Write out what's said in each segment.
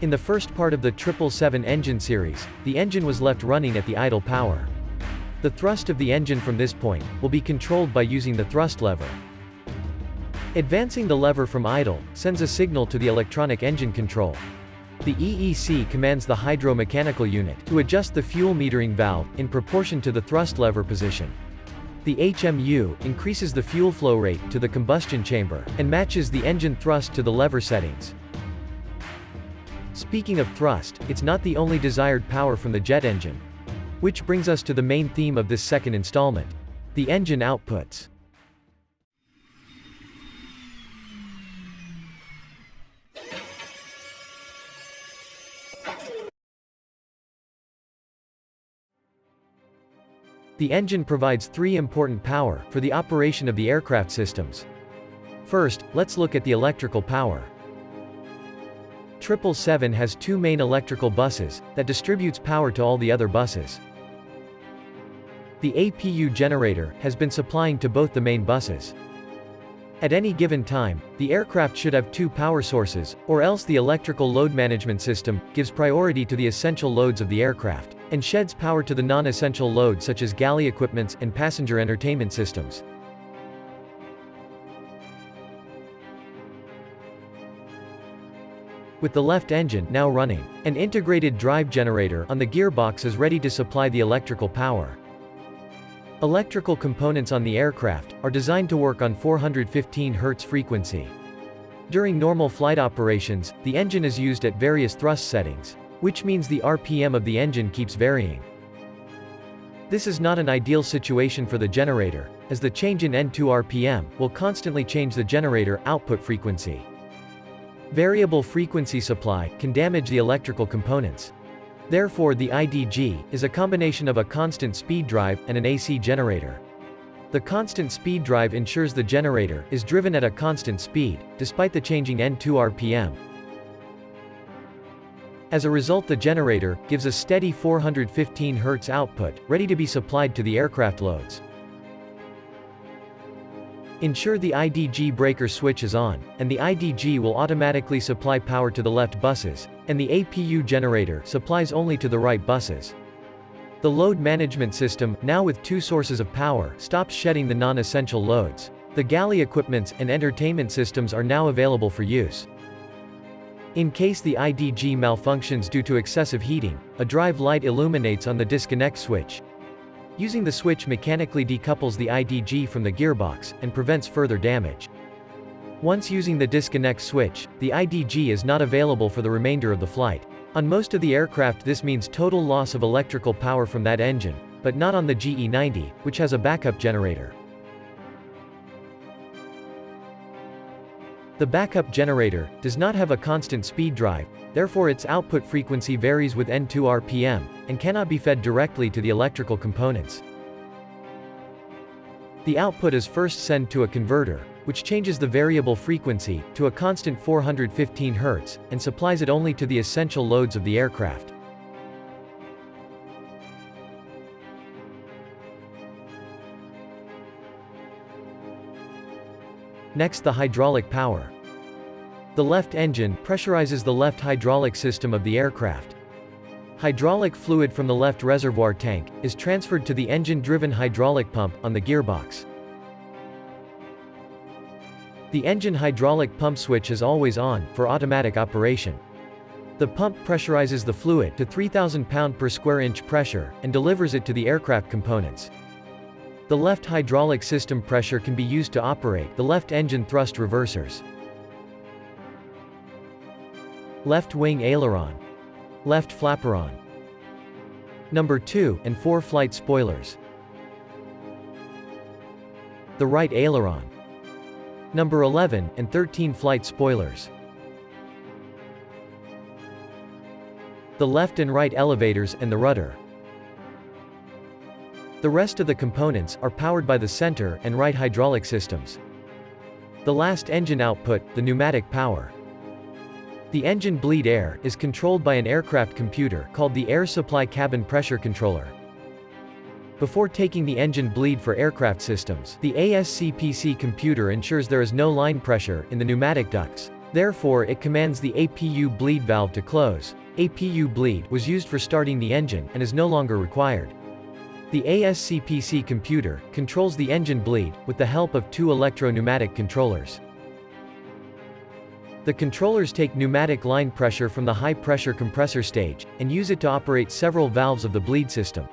In the first part of the 777 engine series, the engine was left running at the idle power. The thrust of the engine from this point will be controlled by using the thrust lever. Advancing the lever from idle sends a signal to the electronic engine control. The EEC commands the hydro-mechanical unit to adjust the fuel metering valve in proportion to the thrust lever position. The HMU increases the fuel flow rate to the combustion chamber and matches the engine thrust to the lever settings. Speaking of thrust, it's not the only desired power from the jet engine. Which brings us to the main theme of this second installment: the engine outputs. The engine provides three important power for the operation of the aircraft systems. First, let's look at the electrical power. 777 has two main electrical buses that distributes power to all the other buses. The APU generator has been supplying to both the main buses. At any given time, the aircraft should have two power sources, or else the electrical load management system gives priority to the essential loads of the aircraft, and sheds power to the non-essential loads such as galley equipments and passenger entertainment systems. With the left engine now running, an integrated drive generator on the gearbox is ready to supply the electrical power. Electrical components on the aircraft are designed to work on 415 Hz frequency. During normal flight operations, the engine is used at various thrust settings, which means the RPM of the engine keeps varying. This is not an ideal situation for the generator, as the change in N2 RPM will constantly change the generator output frequency. Variable frequency supply can damage the electrical components. Therefore, the IDG is a combination of a constant speed drive and an AC generator. The constant speed drive ensures the generator is driven at a constant speed, despite the changing N2 RPM. As a result, the generator gives a steady 415 Hz output, ready to be supplied to the aircraft loads. Ensure the IDG breaker switch is on, and the IDG will automatically supply power to the left buses, and the APU generator supplies only to the right buses. The load management system, now with two sources of power, stops shedding the non-essential loads. The galley equipments and entertainment systems are now available for use. In case the IDG malfunctions due to excessive heating, a drive light illuminates on the disconnect switch. Using the switch mechanically decouples the IDG from the gearbox, and prevents further damage. Once using the disconnect switch, the IDG is not available for the remainder of the flight. On most of the aircraft this means total loss of electrical power from that engine, but not on the GE90, which has a backup generator. The backup generator does not have a constant speed drive, therefore its output frequency varies with N2 RPM, and cannot be fed directly to the electrical components. The output is first sent to a converter, which changes the variable frequency to a constant 415 Hz, and supplies it only to the essential loads of the aircraft. Next, the hydraulic power. The left engine pressurizes the left hydraulic system of the aircraft. Hydraulic fluid from the left reservoir tank is transferred to the engine-driven hydraulic pump on the gearbox. The engine hydraulic pump switch is always on for automatic operation. The pump pressurizes the fluid to 3,000 pound per square inch pressure and delivers it to the aircraft components. The left hydraulic system pressure can be used to operate the left engine thrust reversers. Left wing aileron. Left flaperon. Number 2 and 4 flight spoilers. The right aileron. Number 11 and 13 flight spoilers. The left and right elevators and the rudder. The rest of the components are powered by the center and right hydraulic systems. The last engine output, the pneumatic power. The engine bleed air is controlled by an aircraft computer called the Air Supply Cabin Pressure Controller. Before taking the engine bleed for aircraft systems, the ASCPC computer ensures there is no line pressure in the pneumatic ducts. Therefore it commands the APU bleed valve to close. APU bleed was used for starting the engine and is no longer required. The ASCPC computer controls the engine bleed with the help of two electro-pneumatic controllers. The controllers take pneumatic line pressure from the high-pressure compressor stage and use it to operate several valves of the bleed system.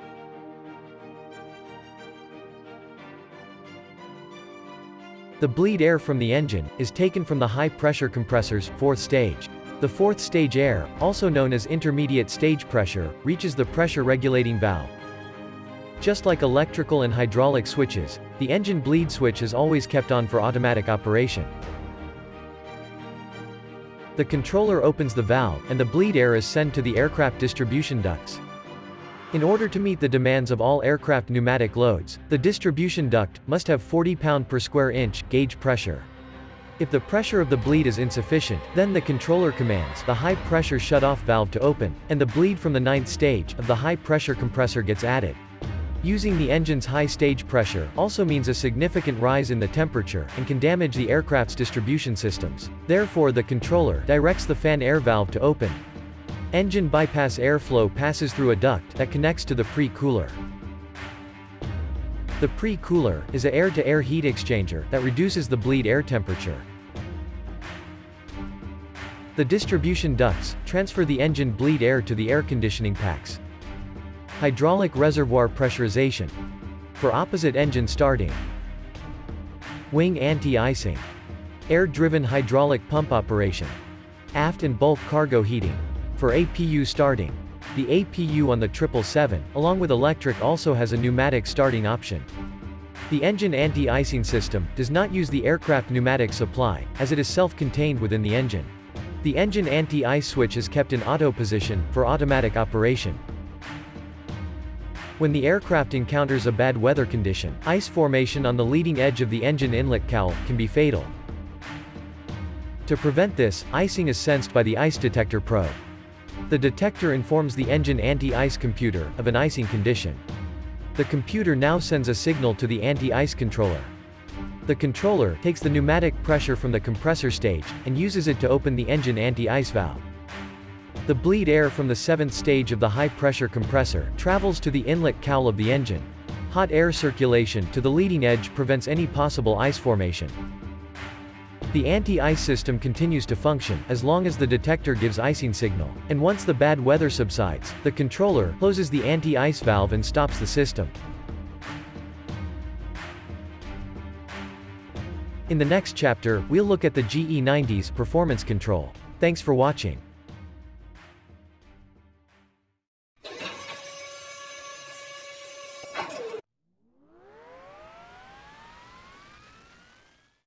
The bleed air from the engine is taken from the high-pressure compressor's fourth stage. The fourth stage air, also known as intermediate stage pressure, reaches the pressure-regulating valve. Just like electrical and hydraulic switches, the engine bleed switch is always kept on for automatic operation. The controller opens the valve, and the bleed air is sent to the aircraft distribution ducts. In order to meet the demands of all aircraft pneumatic loads, the distribution duct must have 40 pound per square inch gauge pressure. If the pressure of the bleed is insufficient, then the controller commands the high-pressure shut-off valve to open, and the bleed from the ninth stage of the high-pressure compressor gets added. Using the engine's high stage pressure also means a significant rise in the temperature and can damage the aircraft's distribution systems. Therefore, the controller directs the fan air valve to open. Engine bypass airflow passes through a duct that connects to the pre-cooler. The pre-cooler is an air-to-air heat exchanger that reduces the bleed air temperature. The distribution ducts transfer the engine bleed air to the air conditioning packs. Hydraulic reservoir pressurization. For opposite engine starting. Wing anti-icing. Air-driven hydraulic pump operation. Aft and bulk cargo heating. For APU starting. The APU on the 777, along with electric, also has a pneumatic starting option. The engine anti-icing system does not use the aircraft pneumatic supply, as it is self-contained within the engine. The engine anti-ice switch is kept in auto position for automatic operation. When the aircraft encounters a bad weather condition, ice formation on the leading edge of the engine inlet cowl can be fatal. To prevent this, icing is sensed by the ice detector probe. The detector informs the engine anti-ice computer of an icing condition. The computer now sends a signal to the anti-ice controller. The controller takes the pneumatic pressure from the compressor stage and uses it to open the engine anti-ice valve. The bleed air from the seventh stage of the high-pressure compressor travels to the inlet cowl of the engine. Hot air circulation to the leading edge prevents any possible ice formation. The anti-ice system continues to function as long as the detector gives icing signal, and once the bad weather subsides, the controller closes the anti-ice valve and stops the system. In the next chapter, we'll look at the GE90's performance control. Thanks for watching.